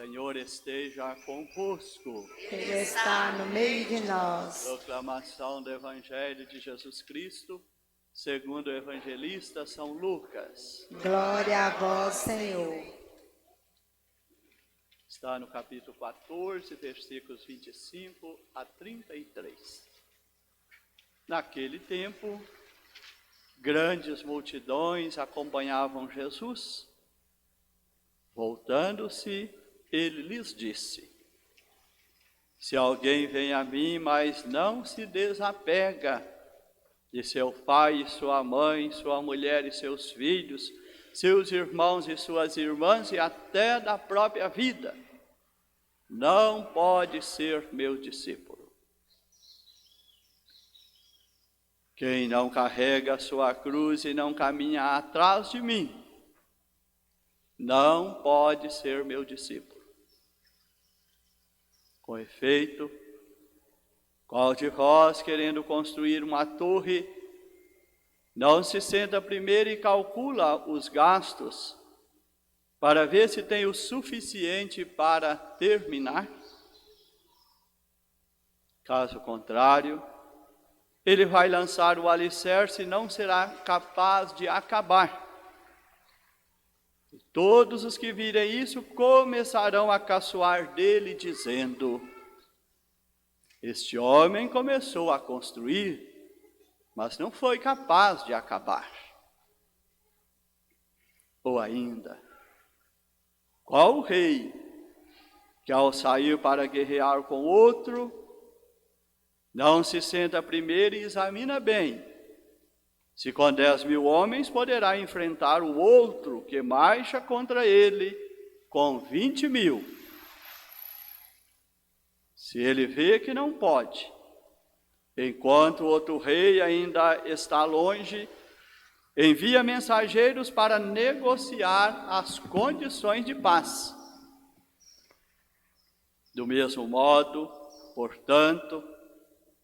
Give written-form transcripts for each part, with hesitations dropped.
Senhor esteja convosco. Ele está no meio de nós. Proclamação do Evangelho de Jesus Cristo, segundo o evangelista São Lucas. Glória a vós, Senhor. Está no capítulo 14, versículos 25 a 33. Naquele tempo, grandes multidões acompanhavam Jesus. Voltando-se, ele lhes disse: se alguém vem a mim, mas não se desapega de seu pai e sua mãe, sua mulher e seus filhos, seus irmãos e suas irmãs e até da própria vida, não pode ser meu discípulo. Quem não carrega a sua cruz e não caminha atrás de mim, não pode ser meu discípulo. Com efeito, qual de vós, querendo construir uma torre, não se senta primeiro e calcula os gastos, para ver se tem o suficiente para terminar? Caso contrário, ele vai lançar o alicerce e não será capaz de acabar. E todos os que virem isso começarão a caçoar dele, dizendo: este homem começou a construir, mas não foi capaz de acabar. Ou ainda, qual o rei que ao sair para guerrear com outro, não se senta primeiro e examina bem se com 10.000 homens poderá enfrentar o outro que marcha contra ele com 20.000? Se ele vê que não pode, enquanto o outro rei ainda está longe, envia mensageiros para negociar as condições de paz. Do mesmo modo, portanto,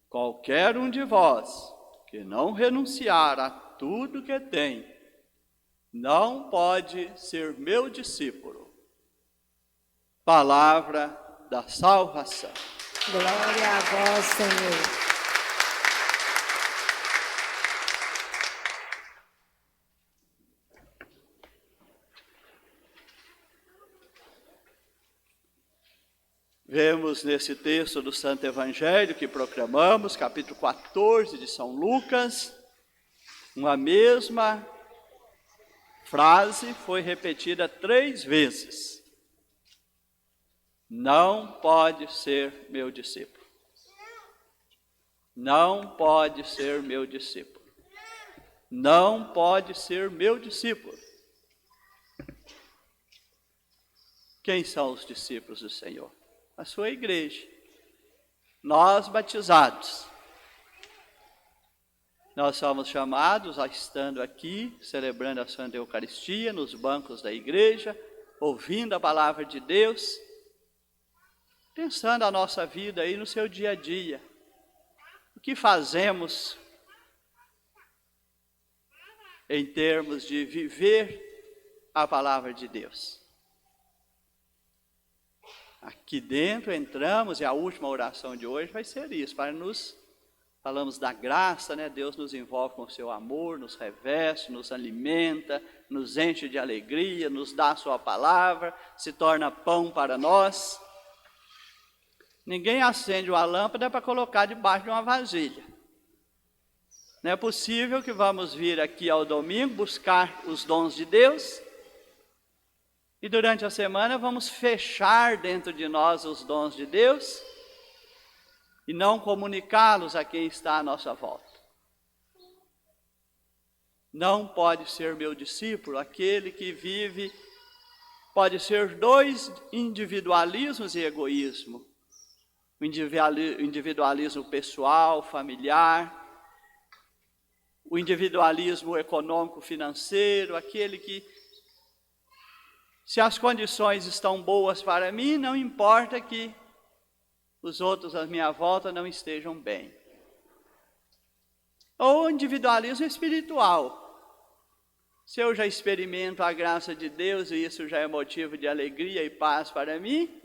qualquer um de vós que não renunciar a tudo que tem, não pode ser meu discípulo. Palavra da salvação. Glória a vós, Senhor. Vemos nesse texto do Santo Evangelho que proclamamos, capítulo 14 de São Lucas, uma mesma frase foi repetida 3 vezes. Não pode ser meu discípulo. Não pode ser meu discípulo. Não pode ser meu discípulo. Quem são os discípulos do Senhor? A sua igreja, nós batizados. Nós somos chamados a estando aqui, celebrando a Santa Eucaristia, nos bancos da igreja, ouvindo a palavra de Deus, pensando a nossa vida aí no seu dia a dia. O que fazemos em termos de viver a palavra de Deus? Aqui dentro entramos, e a última oração de hoje vai ser isso, falamos da graça, né? Deus nos envolve com o seu amor, nos reveste, nos alimenta, nos enche de alegria, nos dá a sua palavra, se torna pão para nós. Ninguém acende uma lâmpada para colocar debaixo de uma vasilha. Não é possível que vamos vir aqui ao domingo buscar os dons de Deus e durante a semana vamos fechar dentro de nós os dons de Deus e não comunicá-los a quem está à nossa volta. Não pode ser meu discípulo aquele que vive, pode ser 2 individualismos e egoísmo. O individualismo pessoal, familiar, o individualismo econômico-financeiro, aquele que, se as condições estão boas para mim, não importa que os outros à minha volta não estejam bem. Ou individualismo espiritual. Se eu já experimento a graça de Deus e isso já é motivo de alegria e paz para mim,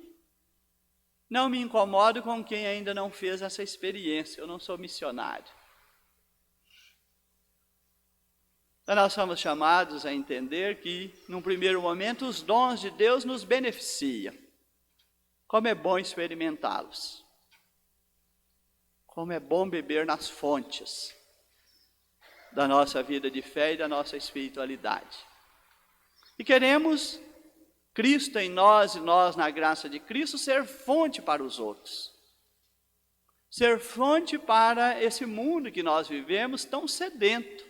não me incomodo com quem ainda não fez essa experiência. Eu não sou missionário. Então nós somos chamados a entender que, num primeiro momento, os dons de Deus nos beneficiam. Como é bom experimentá-los. Como é bom beber nas fontes da nossa vida de fé e da nossa espiritualidade. E queremos Cristo em nós e nós na graça de Cristo ser fonte para os outros. Ser fonte para esse mundo que nós vivemos tão sedento.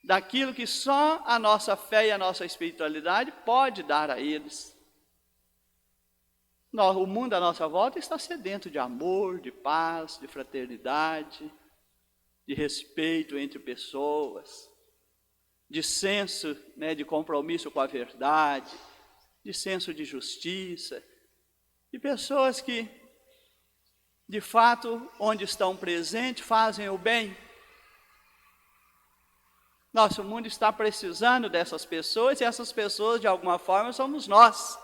Daquilo que só a nossa fé e a nossa espiritualidade pode dar a eles. O mundo à nossa volta está sedento de amor, de paz, de fraternidade, de respeito entre pessoas, de senso, de compromisso com a verdade, de senso de justiça, de pessoas que, de fato, onde estão presentes, fazem o bem. Nosso mundo está precisando dessas pessoas e essas pessoas, de alguma forma, somos nós.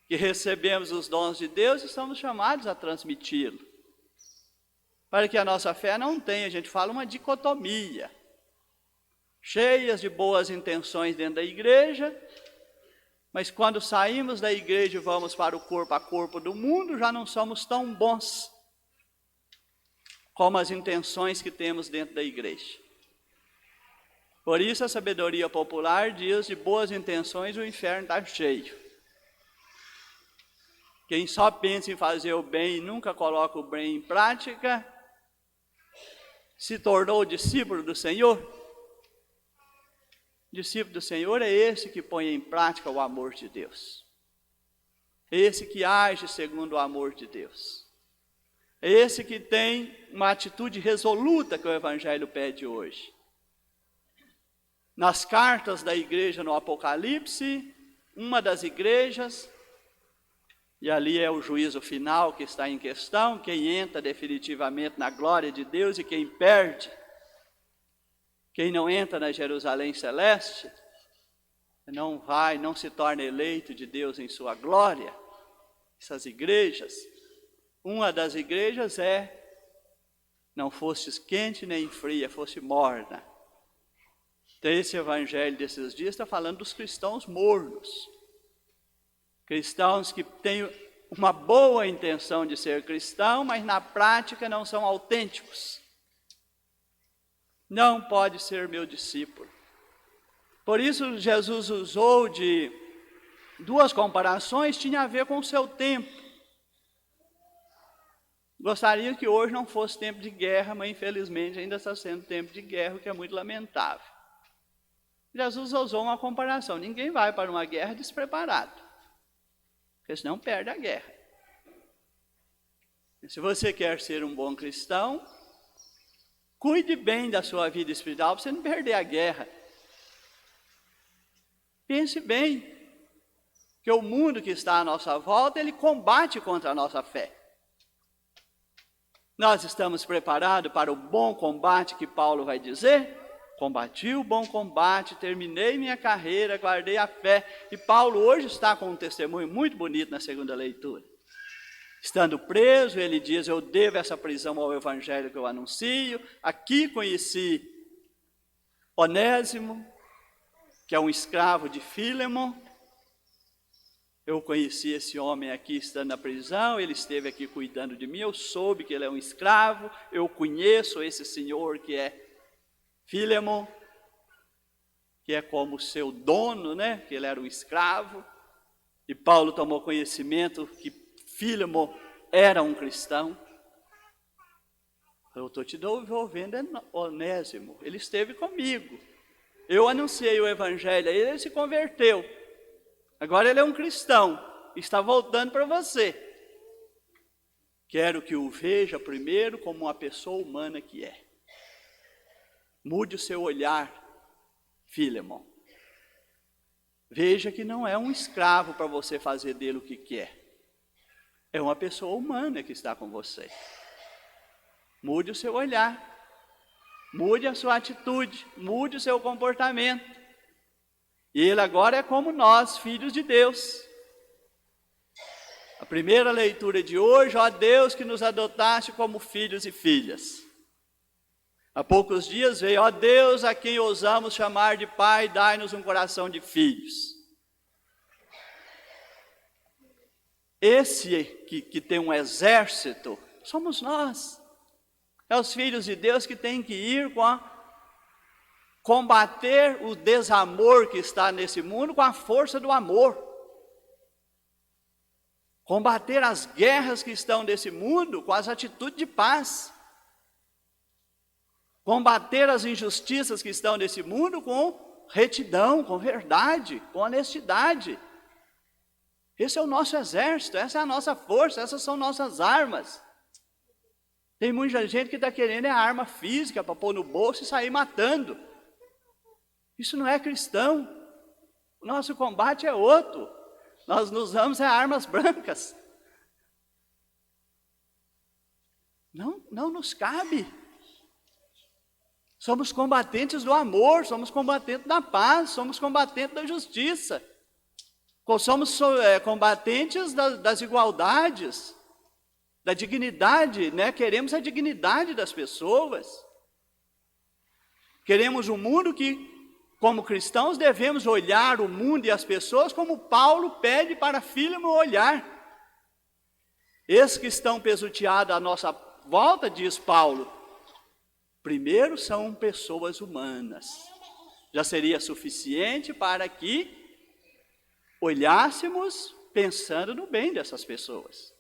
Que recebemos os dons de Deus e somos chamados a transmiti-lo. Para que a nossa fé não tenha, a gente fala, uma dicotomia. Cheias de boas intenções dentro da igreja, mas quando saímos da igreja e vamos para o corpo a corpo do mundo, já não somos tão bons como as intenções que temos dentro da igreja. Por isso a sabedoria popular diz: de boas intenções o inferno está cheio. Quem só pensa em fazer o bem e nunca coloca o bem em prática, se tornou discípulo do Senhor. Discípulo do Senhor é esse que põe em prática o amor de Deus. É esse que age segundo o amor de Deus. É esse que tem uma atitude resoluta que o Evangelho pede hoje. Nas cartas da igreja no Apocalipse, uma das igrejas, e ali é o juízo final que está em questão, quem entra definitivamente na glória de Deus e quem perde, quem não entra na Jerusalém celeste, não se torna eleito de Deus em sua glória. Essas igrejas, uma das igrejas não fostes quente nem fria, fosse morna. Então esse evangelho desses dias está falando dos cristãos mornos. Cristãos que têm uma boa intenção de ser cristão, mas na prática não são autênticos. Não pode ser meu discípulo. Por isso Jesus usou de duas comparações, tinha a ver com o seu tempo. Gostaria que hoje não fosse tempo de guerra, mas infelizmente ainda está sendo tempo de guerra, o que é muito lamentável. Jesus usou uma comparação: ninguém vai para uma guerra despreparado, porque senão perde a guerra. E se você quer ser um bom cristão, cuide bem da sua vida espiritual para você não perder a guerra. Pense bem, que o mundo que está à nossa volta, ele combate contra a nossa fé. Nós estamos preparados para o bom combate que Paulo vai dizer? Combati o bom combate, terminei minha carreira, guardei a fé. E Paulo hoje está com um testemunho muito bonito na segunda leitura. Estando preso, ele diz: eu devo essa prisão ao evangelho que eu anuncio. Aqui conheci Onésimo, que é um escravo de Fílemon. Eu conheci esse homem aqui estando na prisão, ele esteve aqui cuidando de mim, eu soube que ele é um escravo, eu conheço esse senhor que é Fílemon, que é como seu dono, que ele era um escravo. E Paulo tomou conhecimento que Fílemon era um cristão. Eu estou te devolvendo Onésimo, ele esteve comigo. Eu anunciei o evangelho a ele se converteu. Agora ele é um cristão, está voltando para você. Quero que o veja primeiro como uma pessoa humana que é. Mude o seu olhar, Fílemon. Veja que não é um escravo para você fazer dele o que quer. É uma pessoa humana que está com você. Mude o seu olhar. mude a sua atitude, mude o seu comportamento. E ele agora é como nós, filhos de Deus. A primeira leitura de hoje, ó Deus que nos adotaste como filhos e filhas. Há poucos dias veio, ó Deus a quem ousamos chamar de Pai, dai-nos um coração de filhos. Esse que tem um exército, somos nós. É os filhos de Deus que têm que ir combater o desamor que está nesse mundo com a força do amor. Combater as guerras que estão nesse mundo com as atitudes de paz. Combater as injustiças que estão nesse mundo com retidão, com verdade, com honestidade. Esse é o nosso exército, essa é a nossa força, essas são nossas armas. Tem muita gente que está querendo a arma física para pôr no bolso e sair matando. Isso não é cristão. O nosso combate é outro. Nós nos usamos armas brancas. Não nos cabe. Somos combatentes do amor, somos combatentes da paz, somos combatentes da justiça. Somos combatentes das igualdades, da dignidade, né? Queremos a dignidade das pessoas. Queremos um mundo que, como cristãos, devemos olhar o mundo e as pessoas como Paulo pede para Fílemon olhar. Esses que estão pesuteados à nossa volta, diz Paulo, primeiro são pessoas humanas. Já seria suficiente para que olhássemos pensando no bem dessas pessoas,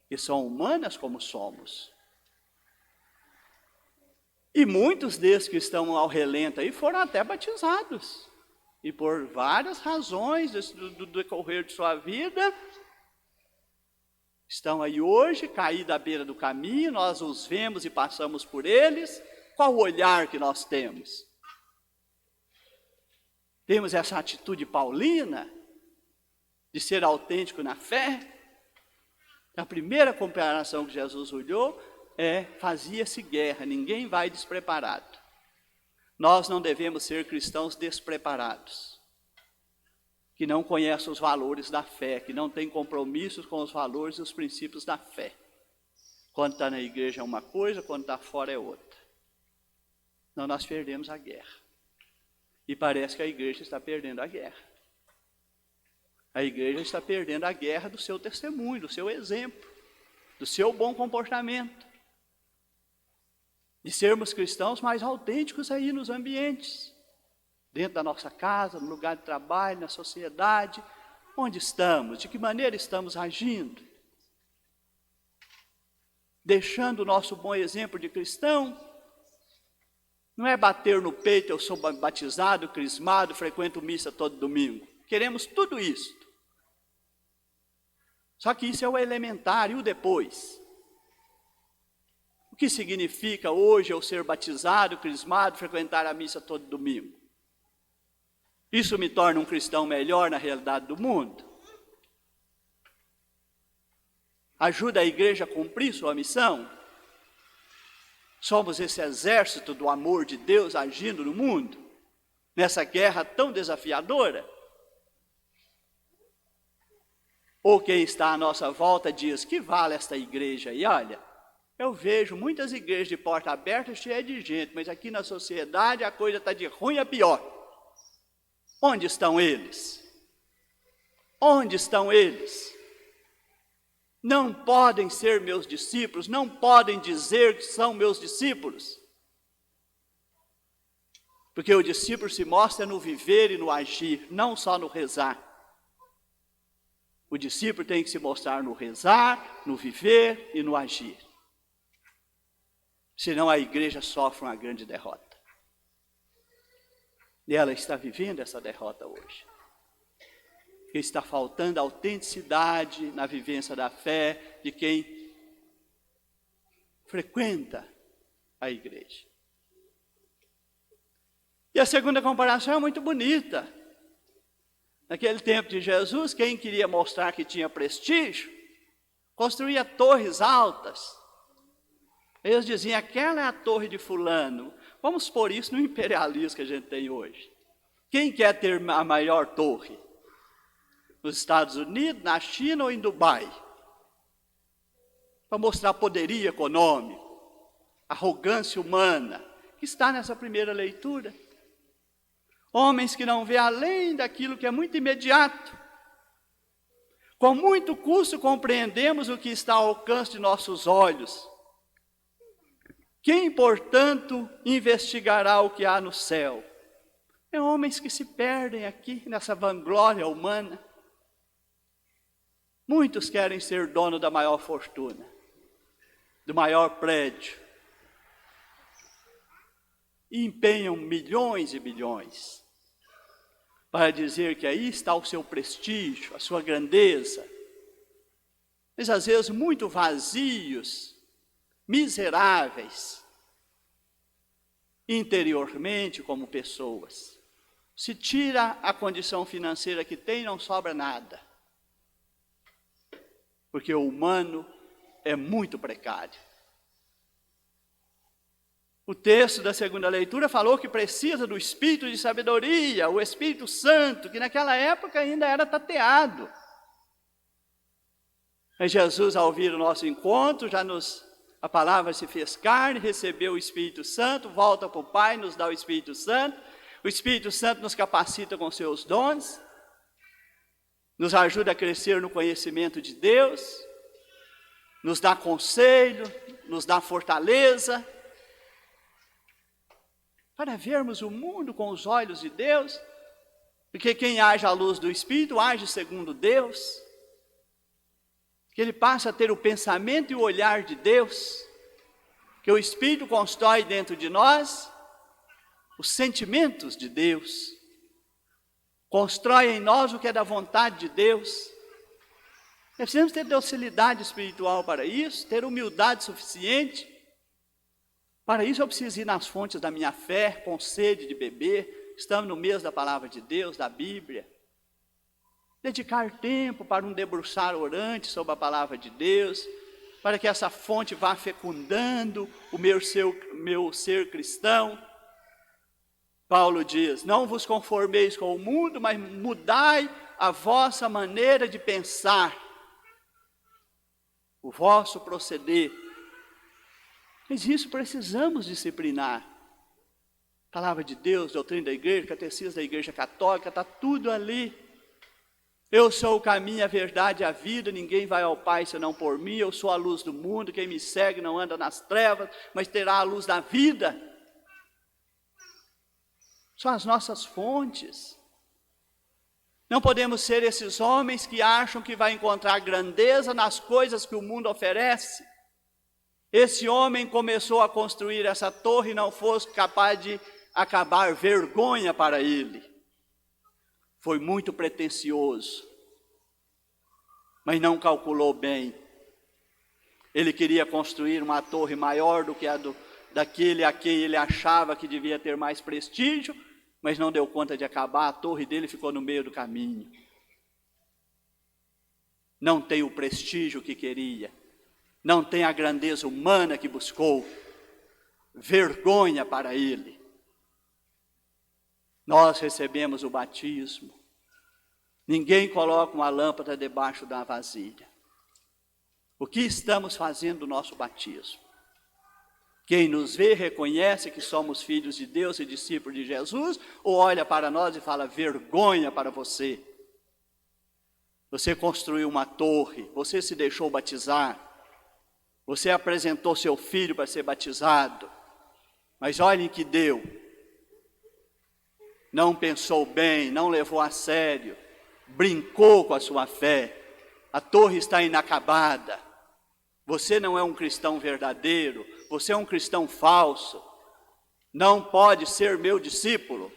que são humanas como somos. E muitos desses que estão ao relento aí foram até batizados. E por várias razões do decorrer de sua vida, estão aí hoje, caídos à beira do caminho, nós os vemos e passamos por eles. Qual o olhar que nós temos? Temos essa atitude paulina, de ser autêntico na fé? A primeira comparação que Jesus olhou fazia-se guerra, ninguém vai despreparado. Nós não devemos ser cristãos despreparados, que não conhecem os valores da fé, que não têm compromissos com os valores e os princípios da fé. Quando está na igreja é uma coisa, quando está fora é outra. Não, nós perdemos a guerra. E parece que a igreja está perdendo a guerra. A igreja está perdendo a guerra do seu testemunho, do seu exemplo, do seu bom comportamento. De sermos cristãos mais autênticos aí nos ambientes. Dentro da nossa casa, no lugar de trabalho, na sociedade. Onde estamos? De que maneira estamos agindo? Deixando o nosso bom exemplo de cristão. Não é bater no peito, eu sou batizado, crismado, frequento missa todo domingo. Queremos tudo isso. Só que isso é o elementar, e o depois? O que significa hoje eu ser batizado, crismado, frequentar a missa todo domingo? Isso me torna um cristão melhor na realidade do mundo? Ajuda a igreja a cumprir sua missão? Somos esse exército do amor de Deus agindo no mundo, nessa guerra tão desafiadora? Ou quem está à nossa volta diz, que vale esta igreja? E olha, eu vejo muitas igrejas de porta aberta cheias de gente, mas aqui na sociedade a coisa está de ruim a pior. Onde estão eles? Onde estão eles? Não podem ser meus discípulos, não podem dizer que são meus discípulos. Porque o discípulo se mostra no viver e no agir, não só no rezar. O discípulo tem que se mostrar no rezar, no viver e no agir. Senão a igreja sofre uma grande derrota. E ela está vivendo essa derrota hoje. Porque está faltando autenticidade na vivência da fé de quem frequenta a igreja. E a segunda comparação é muito bonita. Naquele tempo de Jesus, quem queria mostrar que tinha prestígio, construía torres altas, Eles diziam, aquela é a torre de fulano. Vamos pôr isso no imperialismo que a gente tem hoje. Quem quer ter a maior torre? Nos Estados Unidos, na China ou em Dubai? Para mostrar poderio econômico, arrogância humana, que está nessa primeira leitura. Homens que não vê além daquilo que é muito imediato. Com muito custo compreendemos o que está ao alcance de nossos olhos. Quem, portanto, investigará o que há no céu? É homens que se perdem aqui nessa vanglória humana. Muitos querem ser dono da maior fortuna, do maior prédio. E empenham milhões e bilhões para dizer que aí está o seu prestígio, a sua grandeza. Mas às vezes muito vazios, miseráveis, interiormente como pessoas. Se tira a condição financeira que tem, não sobra nada. Porque o humano é muito precário. O texto da segunda leitura falou que precisa do Espírito de sabedoria, o Espírito Santo, que naquela época ainda era tateado. Mas Jesus, ao vir o nosso encontro, a palavra se fez carne, recebeu o Espírito Santo, volta para o Pai, nos dá o Espírito Santo. O Espírito Santo nos capacita com seus dons, nos ajuda a crescer no conhecimento de Deus, nos dá conselho, nos dá fortaleza, para vermos o mundo com os olhos de Deus, porque quem age à luz do Espírito, age segundo Deus, que ele passa a ter o pensamento e o olhar de Deus, que o Espírito constrói dentro de nós os sentimentos de Deus, constrói em nós o que é da vontade de Deus. Precisamos ter docilidade espiritual para isso, ter humildade suficiente. Para isso eu preciso ir nas fontes da minha fé, com sede de beber. Estamos no mês da palavra de Deus, da Bíblia. Dedicar tempo para um debruçar orante sobre a palavra de Deus, para que essa fonte vá fecundando o meu ser cristão. Paulo diz, não vos conformeis com o mundo, mas mudai a vossa maneira de pensar, o vosso proceder. Mas isso precisamos disciplinar. Palavra de Deus, doutrina da igreja, catecismo da igreja católica, está tudo ali. Eu sou o caminho, a verdade e a vida, ninguém vai ao Pai senão por mim. Eu sou a luz do mundo, quem me segue não anda nas trevas, mas terá a luz da vida. São as nossas fontes. Não podemos ser esses homens que acham que vai encontrar grandeza nas coisas que o mundo oferece. Esse homem começou a construir essa torre e não fosse capaz de acabar, vergonha para ele. Foi muito pretensioso, mas não calculou bem. Ele queria construir uma torre maior do que daquele a quem ele achava que devia ter mais prestígio, mas não deu conta de acabar, a torre dele ficou no meio do caminho. Não tem o prestígio que queria, não tem a grandeza humana que buscou, vergonha para ele. Nós recebemos o batismo, ninguém coloca uma lâmpada debaixo da vasilha. O que estamos fazendo do nosso batismo? Quem nos vê reconhece que somos filhos de Deus e discípulos de Jesus, ou olha para nós e fala, vergonha para você. Você construiu uma torre, você se deixou batizar, você apresentou seu filho para ser batizado, mas olhem que deu. Não pensou bem, não levou a sério, brincou com a sua fé, a torre está inacabada. Você não é um cristão verdadeiro, você é um cristão falso, não pode ser meu discípulo.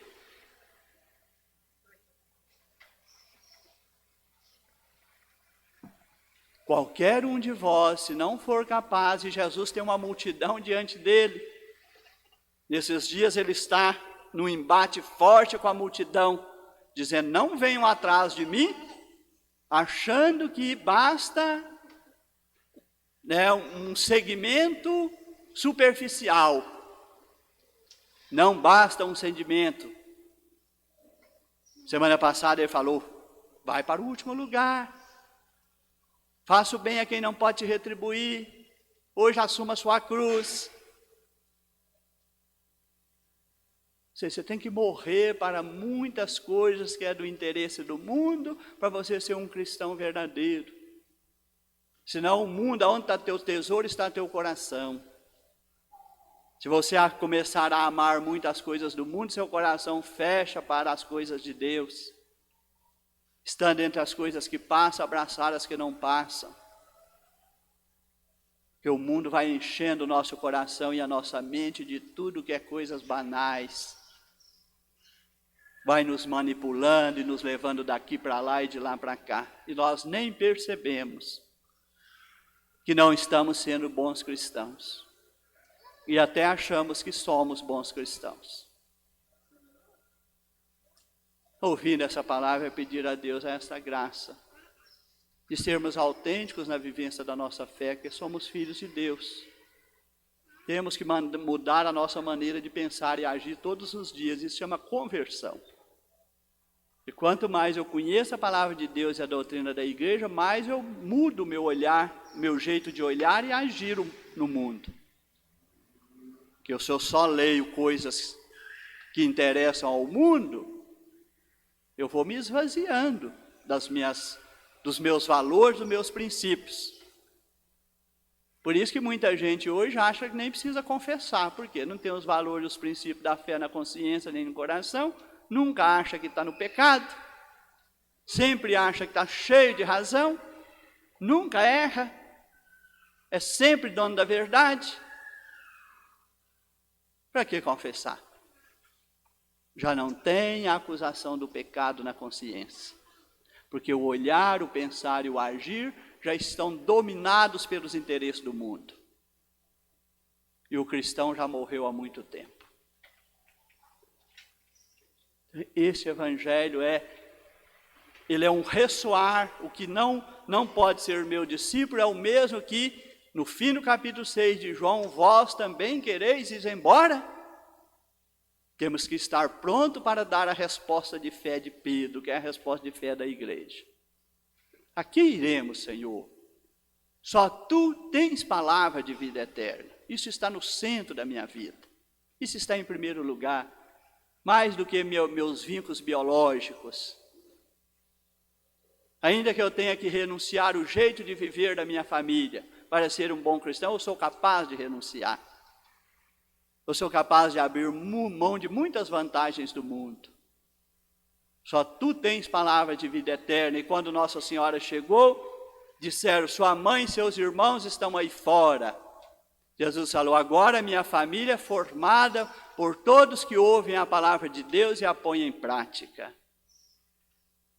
Qualquer um de vós, se não for capaz, e Jesus tem uma multidão diante dele, nesses dias ele está num embate forte com a multidão, dizendo, não venham atrás de mim, achando que basta um segmento superficial. Não basta um sentimento. Semana passada ele falou, vai para o último lugar. Faça o bem a quem não pode te retribuir. Hoje assuma a sua cruz. Você tem que morrer para muitas coisas que é do interesse do mundo, para você ser um cristão verdadeiro. Senão o mundo, onde está teu tesouro, está teu coração. Se você começar a amar muitas coisas do mundo, seu coração fecha para as coisas de Deus. Estando entre as coisas que passam, abraçar as que não passam. Porque o mundo vai enchendo o nosso coração e a nossa mente de tudo que é coisas banais. Vai nos manipulando e nos levando daqui para lá e de lá para cá. E nós nem percebemos que não estamos sendo bons cristãos. E até achamos que somos bons cristãos. Ouvindo essa palavra, é pedir a Deus essa graça de sermos autênticos na vivência da nossa fé, que somos filhos de Deus. Temos que mudar a nossa maneira de pensar e agir todos os dias. Isso chama conversão. E quanto mais eu conheço a palavra de Deus e a doutrina da igreja, mais eu mudo o meu olhar, meu jeito de olhar e agir no mundo. Que se eu só leio coisas que interessam ao mundo, eu vou me esvaziando dos meus valores, dos meus princípios. Por isso que muita gente hoje acha que nem precisa confessar, porque não tem os valores, os princípios da fé na consciência nem no coração, nunca acha que está no pecado, sempre acha que está cheio de razão, nunca erra, é sempre dono da verdade. Para que confessar? Já não tem a acusação do pecado na consciência. Porque o olhar, o pensar e o agir já estão dominados pelos interesses do mundo. E o cristão já morreu há muito tempo. Esse evangelho ele é um ressoar. O que não pode ser meu discípulo é o mesmo que no fim do capítulo 6 de João, vós também quereis ir embora? Temos que estar pronto para dar a resposta de fé de Pedro, que é a resposta de fé da igreja. Aqui iremos, Senhor. Só Tu tens palavra de vida eterna. Isso está no centro da minha vida. Isso está em primeiro lugar. Mais do que meus vínculos biológicos. Ainda que eu tenha que renunciar o jeito de viver da minha família para ser um bom cristão, eu sou capaz de renunciar. Eu sou capaz de abrir mão de muitas vantagens do mundo. Só Tu tens palavra de vida eterna. E quando Nossa Senhora chegou, disseram, sua mãe e seus irmãos estão aí fora. Jesus falou, agora minha família é formada por todos que ouvem a palavra de Deus e a põem em prática.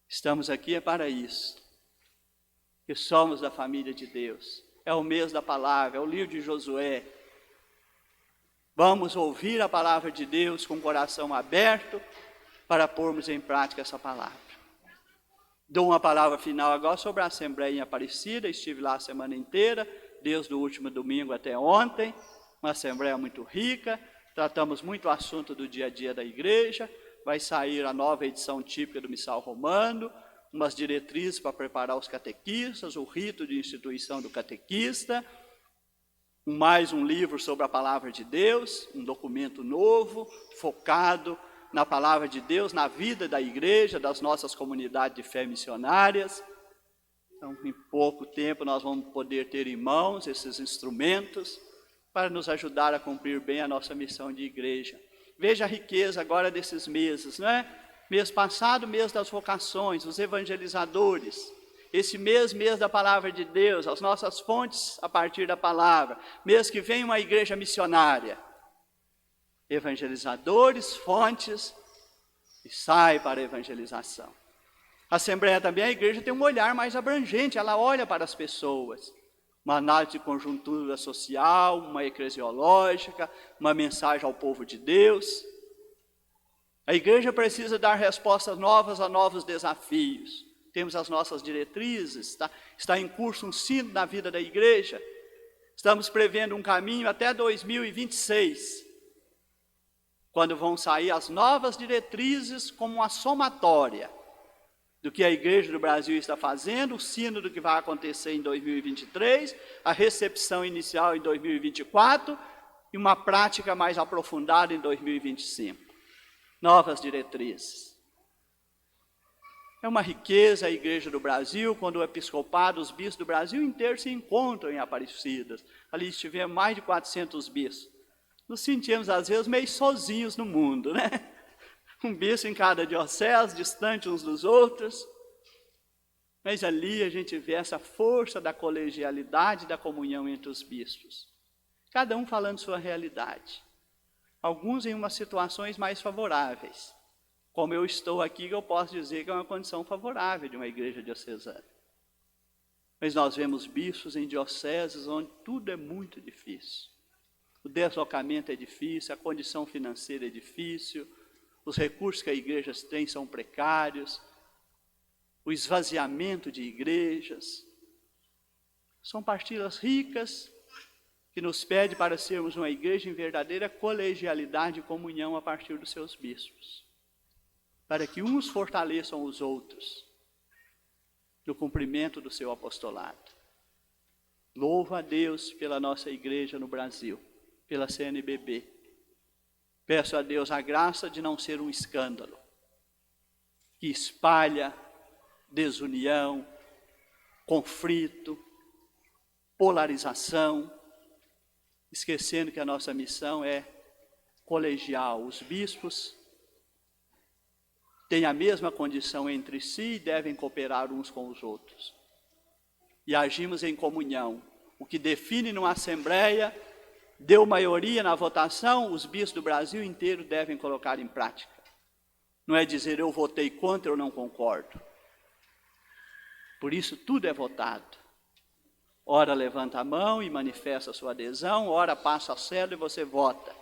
Estamos aqui para isso. Que somos da família de Deus. É o mês da palavra, é o livro de Josué. Vamos ouvir a palavra de Deus com o coração aberto para pormos em prática essa palavra. Dou uma palavra final agora sobre a Assembleia em Aparecida. Estive lá a semana inteira, desde o último domingo até ontem. Uma Assembleia muito rica, tratamos muito o assunto do dia a dia da igreja. Vai sair a nova edição típica do Missal Romano, umas diretrizes para preparar os catequistas, o rito de instituição do catequista, mais um livro sobre a palavra de Deus, um documento novo, focado na palavra de Deus, na vida da igreja, das nossas comunidades de fé missionárias. Então, em pouco tempo, nós vamos poder ter em mãos esses instrumentos para nos ajudar a cumprir bem a nossa missão de igreja. Veja a riqueza agora desses meses, não é? Mês passado, mês das vocações, os evangelizadores. Esse mês da palavra de Deus, as nossas fontes a partir da palavra. Mês que vem uma igreja missionária. Evangelizadores, fontes e sai para a evangelização. A Assembleia também, a igreja tem um olhar mais abrangente, ela olha para as pessoas. Uma análise de conjuntura social, uma eclesiológica, uma mensagem ao povo de Deus. A igreja precisa dar respostas novas a novos desafios. Temos as nossas diretrizes, está em curso um sínodo na vida da igreja. Estamos prevendo um caminho até 2026, quando vão sair as novas diretrizes como uma somatória do que a Igreja do Brasil está fazendo, o sino do que vai acontecer em 2023, a recepção inicial em 2024 e uma prática mais aprofundada em 2025. Novas diretrizes. É uma riqueza a Igreja do Brasil, quando o episcopado, os bispos do Brasil inteiro se encontram em Aparecidas. Ali estivemos mais de 400 bispos. Nos sentimos, às vezes, meio sozinhos no mundo, né? Um bispo em cada diocese, distante uns dos outros. Mas ali a gente vê essa força da colegialidade, da comunhão entre os bispos. Cada um falando sua realidade. Alguns em umas situações mais favoráveis. Como eu estou aqui, eu posso dizer que é uma condição favorável de uma igreja diocesana. Mas nós vemos bispos em dioceses onde tudo é muito difícil. O deslocamento é difícil, a condição financeira é difícil, os recursos que a igreja tem são precários, o esvaziamento de igrejas. São partilhas ricas que nos pedem para sermos uma igreja em verdadeira colegialidade e comunhão a partir dos seus bispos, para que uns fortaleçam os outros no cumprimento do seu apostolado. Louvo a Deus pela nossa igreja no Brasil, pela CNBB. Peço a Deus a graça de não ser um escândalo, que espalha desunião, conflito, polarização, esquecendo que a nossa missão é colegial. Os bispos têm a mesma condição entre si e devem cooperar uns com os outros. E agimos em comunhão. O que define numa assembleia, deu maioria na votação, os bispos do Brasil inteiro devem colocar em prática. Não é dizer eu votei contra, eu não concordo. Por isso tudo é votado. Ora levanta a mão e manifesta a sua adesão, ora passa a cédula e você vota.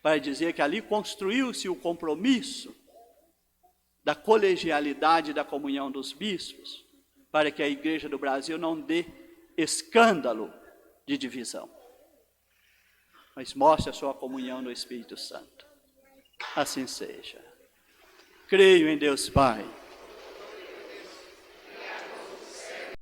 Para dizer que ali construiu-se o compromisso da colegialidade e da comunhão dos bispos, para que a Igreja do Brasil não dê escândalo de divisão, mas mostre a sua comunhão no Espírito Santo. Assim seja. Creio em Deus Pai,